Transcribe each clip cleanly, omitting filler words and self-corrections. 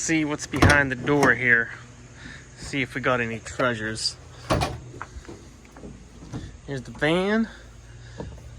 see what's behind the door here. See if we got any treasures. Here's the van.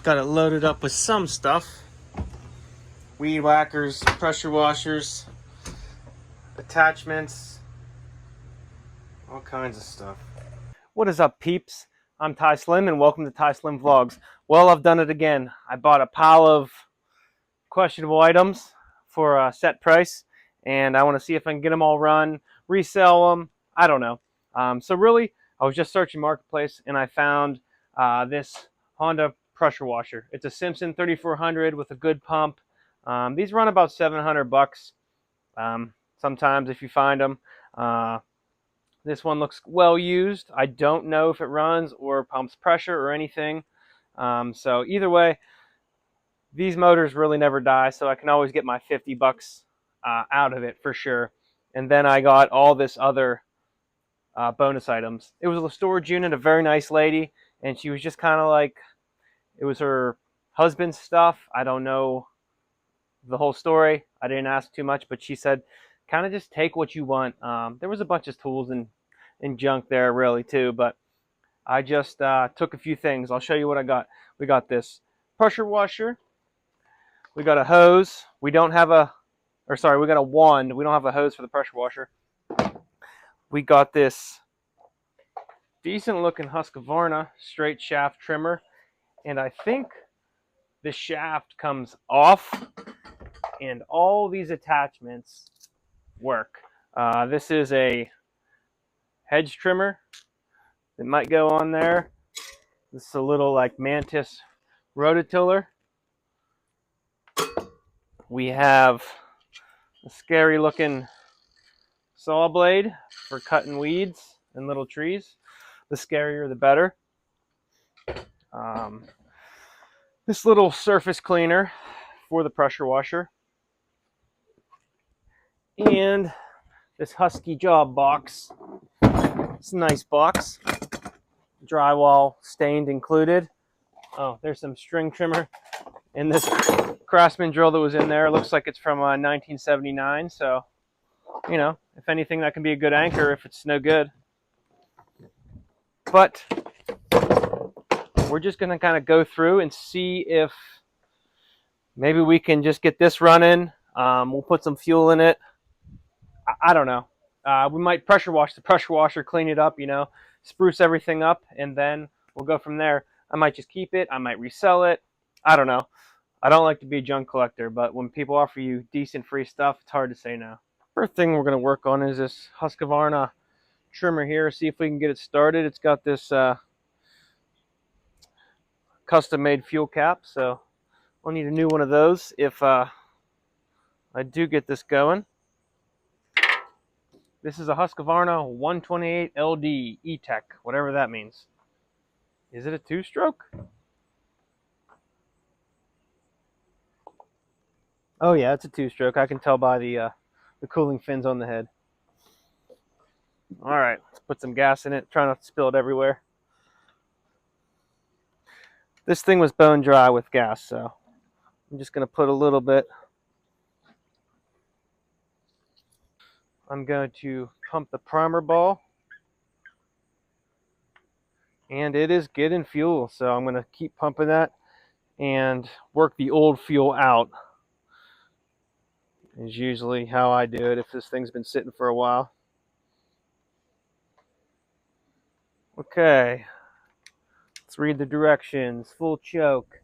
Got it loaded up with some stuff. Weed whackers, pressure washers, attachments, all kinds of stuff. What is up, peeps? I'm TySlim and welcome to TySlimVlogs. Well, I've done it again. I bought a pile of questionable items for a set price, and I want to see if I can get them all run, resell them. I don't know. So really, I was just searching Marketplace and I found this Honda pressure washer. It's a Simpson 3400 with a good pump. These run about $700 sometimes if you find them. This one looks well used. I don't know if it runs or pumps pressure or anything. So either way, these motors really never die, so I can always get my $50 out of it for sure. And then I got all this other bonus items. It was a storage unit, a very nice lady, and she was just kind of like, it was her husband's stuff. I don't know the whole story. I didn't ask too much, but she said, kind of just take what you want. There was a bunch of tools and junk there really too, but I just took a few things. I'll show you what I got. We got this pressure washer. We got a hose. We got a wand. We don't have a hose for the pressure washer. We got this decent looking Husqvarna straight shaft trimmer, and I think the shaft comes off and all these attachments work. This is a hedge trimmer that might go on there. This is a little like Mantis rototiller. We have a scary looking saw blade for cutting weeds and little trees. The scarier the better. This little surface cleaner for the pressure washer. And this Husky job box. It's a nice box. Drywall stained included. Oh, there's some string trimmer. And this Craftsman drill that was in there looks like it's from 1979. So, you know, if anything, that can be a good anchor if it's no good. But we're just going to kind of go through and see if maybe we can just get this running. We'll put some fuel in it. I don't know. We might pressure wash the pressure washer, clean it up, you know, spruce everything up, and then we'll go from there. I might just keep it. I might resell it. I don't know. I don't like to be a junk collector, but when people offer you decent free stuff, it's hard to say no. First thing we're going to work on is this Husqvarna trimmer here. See if we can get it started. It's got this custom-made fuel cap, so I'll need a new one of those if I do get this going. This is a Husqvarna 128 LD E-Tech, whatever that means. Is it a two-stroke? Oh yeah, it's a two-stroke. I can tell by the cooling fins on the head. All right, let's put some gas in it. Try not to spill it everywhere. This thing was bone dry with gas, so I'm just going to put a little bit. I'm going to pump the primer ball. And it is getting fuel, so I'm going to keep pumping that and work the old fuel out. Is usually how I do it if this thing's been sitting for a while. Okay, let's read the directions. Full choke,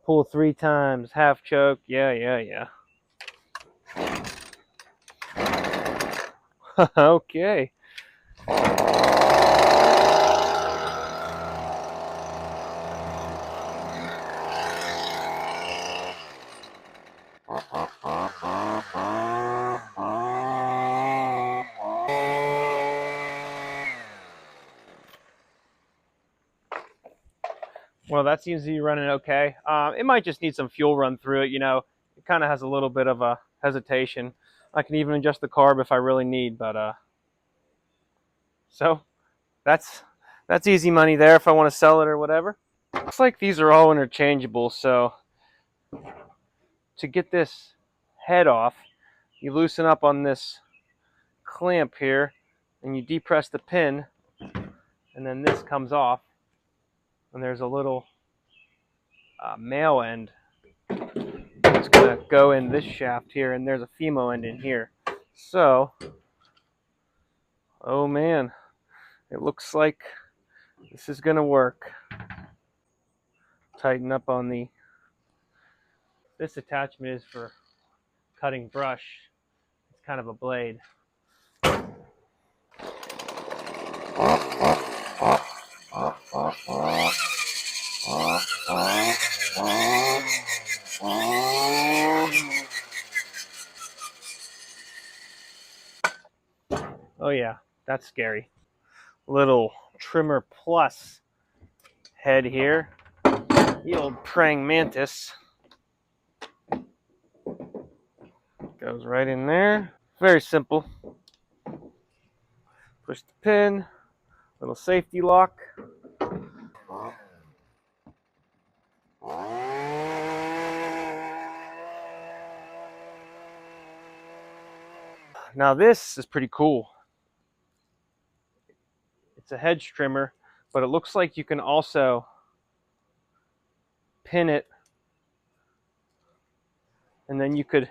pull 3 times, half choke, yeah. Okay. Well, that seems to be running okay. It might just need some fuel run through it, you know. It kind of has a little bit of a hesitation. I can even adjust the carb if I really need, but so that's easy money there if I want to sell it or whatever. Looks like these are all interchangeable, so to get this head off, you loosen up on this clamp here, and you depress the pin, and then this comes off, and there's a little male end. It's going to go in this shaft here, and there's a female end in here. So, oh man, it looks like this is going to work. Tighten up on the... This attachment is for cutting brush. It's kind of a blade. Oh yeah, that's scary. Little trimmer plus head here. The old praying mantis goes right in there. Very simple. Push the pin, little safety lock. Now this is pretty cool. It's a hedge trimmer, but it looks like you can also pin it, and then you could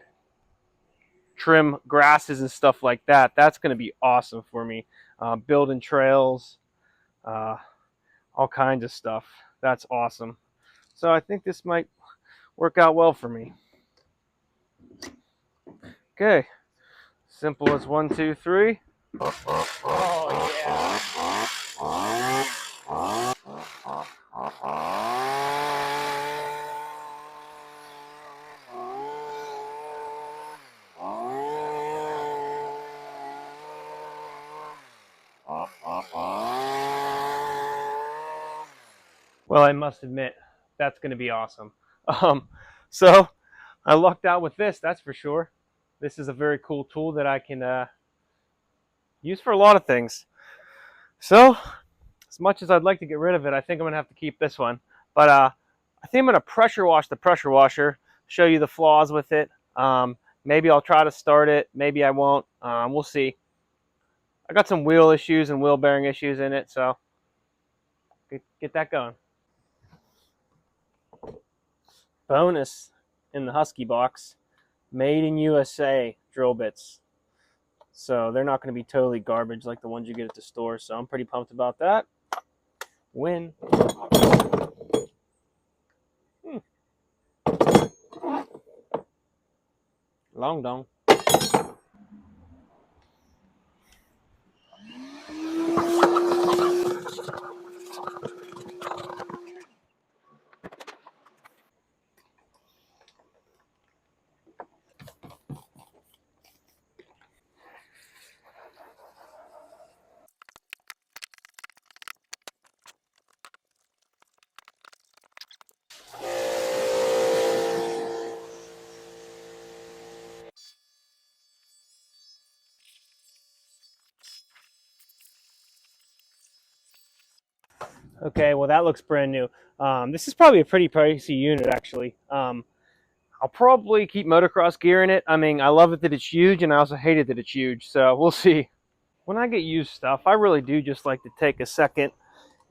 trim grasses and stuff like that. That's going to be awesome for me. Building trails, all kinds of stuff. That's awesome. So I think this might work out well for me. Okay, simple as 1, 2, 3. Oh yeah. Well, I must admit, that's going to be awesome. So I lucked out with this, that's for sure. This is a very cool tool that I can use for a lot of things. So, as much as I'd like to get rid of it, I think I'm going to have to keep this one. But I think I'm going to pressure wash the pressure washer, show you the flaws with it. Maybe I'll try to start it, maybe I won't. We'll see. I got some wheel issues and wheel bearing issues in it, so get that going. Bonus in the Husky box, made in USA drill bits. So they're not going to be totally garbage like the ones you get at the store. So I'm pretty pumped about that. Win. Long dong. Okay, well that looks brand new. This is probably a pretty pricey unit actually. I'll probably keep motocross gear in it. I mean, I love it that it's huge, and I also hate it that it's huge. So we'll see. When I get used stuff, I really do just like to take a second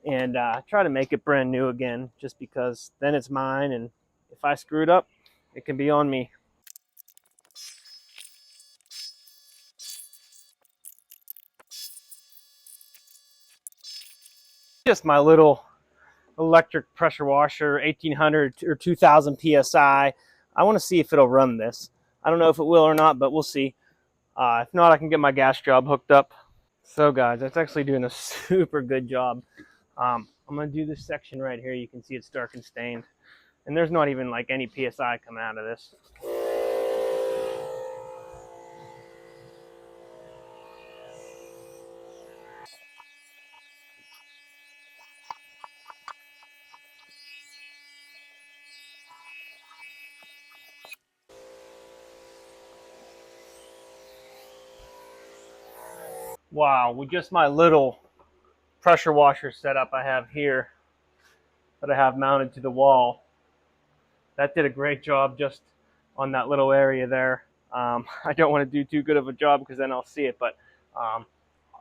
and try to make it brand new again, just because then it's mine, and if I screw it up, it can be on me. Just my little electric pressure washer, 1800 or 2000 psi. I want to see if it'll run this. I don't know if it will or not, but we'll see. If not, I can get my gas job hooked up. So guys, that's actually doing a super good job. I'm going to do this section right here. You can see it's dark and stained. And there's not even like any PSI coming out of this. Wow, with just my little pressure washer setup I have here that I have mounted to the wall, that did a great job just on that little area there. I don't want to do too good of a job because then I'll see it, but Um,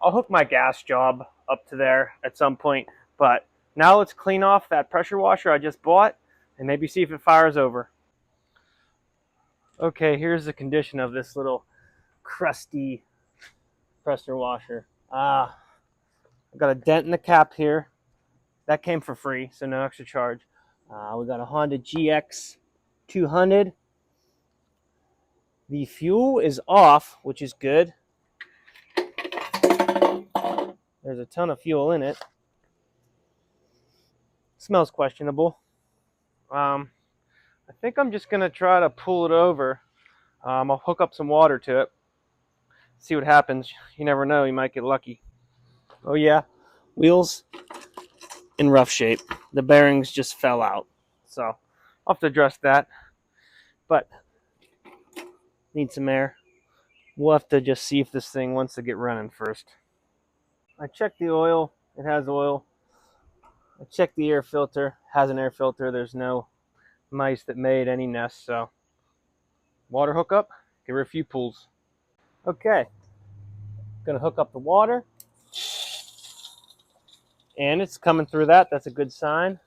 I'll hook my gas job up to there at some point, but now let's clean off that pressure washer I just bought and maybe see if it fires over. Okay, here's the condition of this little crusty pressure washer. I've got a dent in the cap here. That came for free, so no extra charge. We got a Honda GX 200. The fuel is off, which is good. There's a ton of fuel in it. Smells questionable. I think I'm just going to try to pull it over. I'll hook up some water to it. See what happens. You never know, you might get lucky. Oh yeah, wheels in rough shape. The bearings just fell out. So I'll have to address that. But need some air. We'll have to just see if this thing wants to get running first. I checked the oil. It has oil. I checked the air filter. It has an air filter. There's no mice that made any nests. So water hookup. Give her a few pulls. Okay. Gonna hook up the water. And it's coming through that. That's a good sign.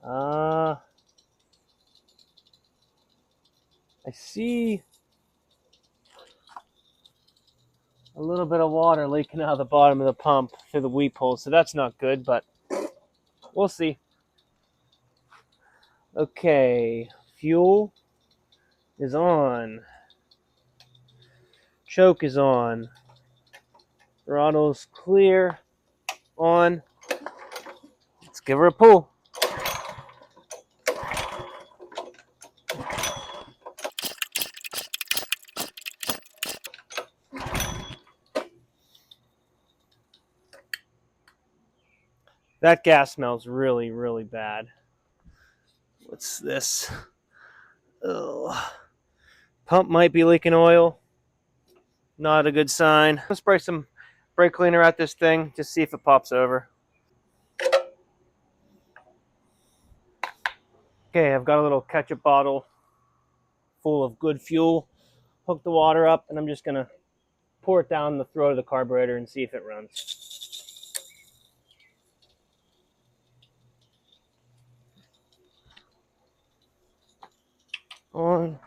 I see a little bit of water leaking out of the bottom of the pump through the weep hole, so that's not good, but we'll see. Okay, fuel is on. Choke is on. Throttle's clear. On. Let's give her a pull. That gas smells really, really bad. What's this? Ugh. Pump might be leaking oil. Not a good sign. Let's spray some brake cleaner at this thing, just see if it pops over. Okay, I've got a little ketchup bottle full of good fuel. Hook the water up, and I'm just gonna pour it down the throat of the carburetor and see if it runs. On.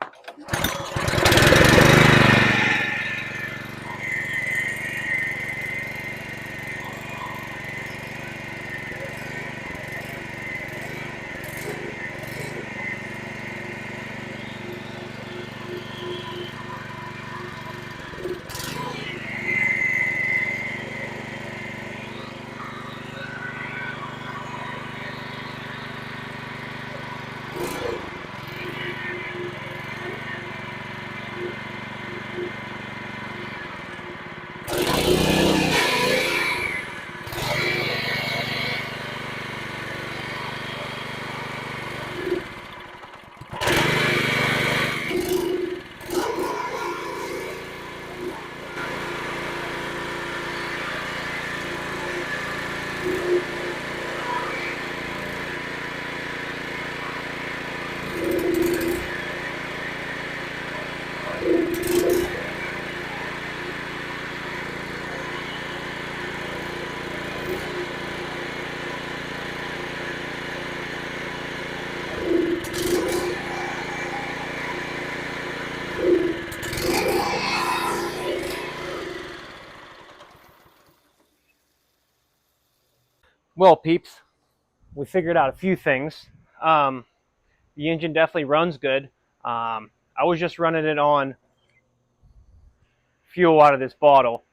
Well, peeps, we figured out a few things. The engine definitely runs good. I was just running it on fuel out of this bottle,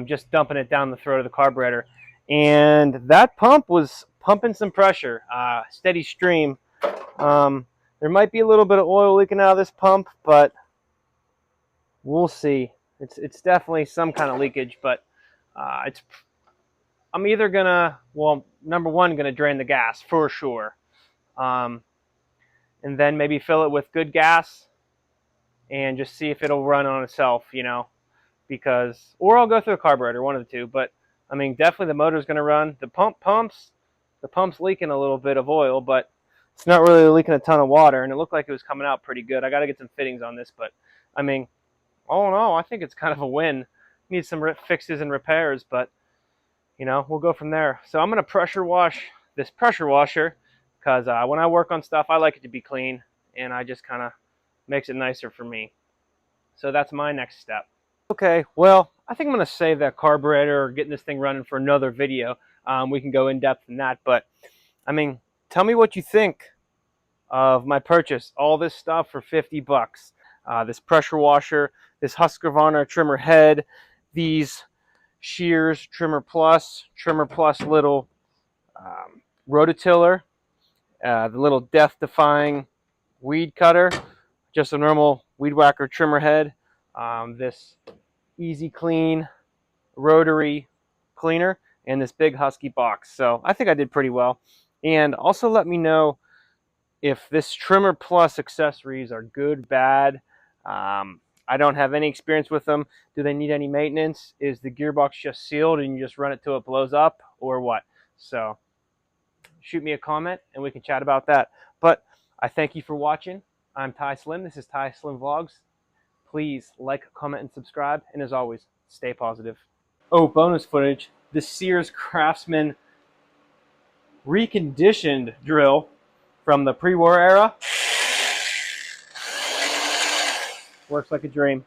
just dumping it down the throat of the carburetor. And that pump was pumping some pressure, steady stream. There might be a little bit of oil leaking out of this pump, but we'll see. It's definitely some kind of leakage, but I'm either gonna, well, number one, gonna drain the gas for sure, and then maybe fill it with good gas and just see if it'll run on itself, because, or I'll go through the carburetor, one of the two. But I mean, definitely the motor's gonna run. The pump's leaking a little bit of oil, but it's not really leaking a ton of water, and it looked like it was coming out pretty good. I got to get some fittings on this, but I mean, all in all, I think it's kind of a win. Needs some fixes and repairs, but you know, we'll go from there. So I'm gonna pressure wash this pressure washer because when I work on stuff, I like it to be clean, and I just kind of makes it nicer for me. So that's my next step. Okay, well, I think I'm gonna save that carburetor or getting this thing running for another video. We can go in depth in that, but I mean, tell me what you think of my purchase. All this stuff for 50 bucks. This pressure washer, this Husqvarna trimmer head, these shears, trimmer plus little rototiller, the little death-defying weed cutter, just a normal weed whacker trimmer head, this easy clean rotary cleaner, and this big Husky box. So I think I did pretty well. And also let me know if this trimmer plus accessories are good, bad. I don't have any experience with them. Do they need any maintenance? Is the gearbox just sealed and you just run it till it blows up, or what? So shoot me a comment and we can chat about that. But I thank you for watching. I'm TySlim. This is TySlimVlogs. Please like, comment, and subscribe. And as always, stay positive. Oh, bonus footage. The Sears Craftsman reconditioned drill from the pre-war era works like a dream.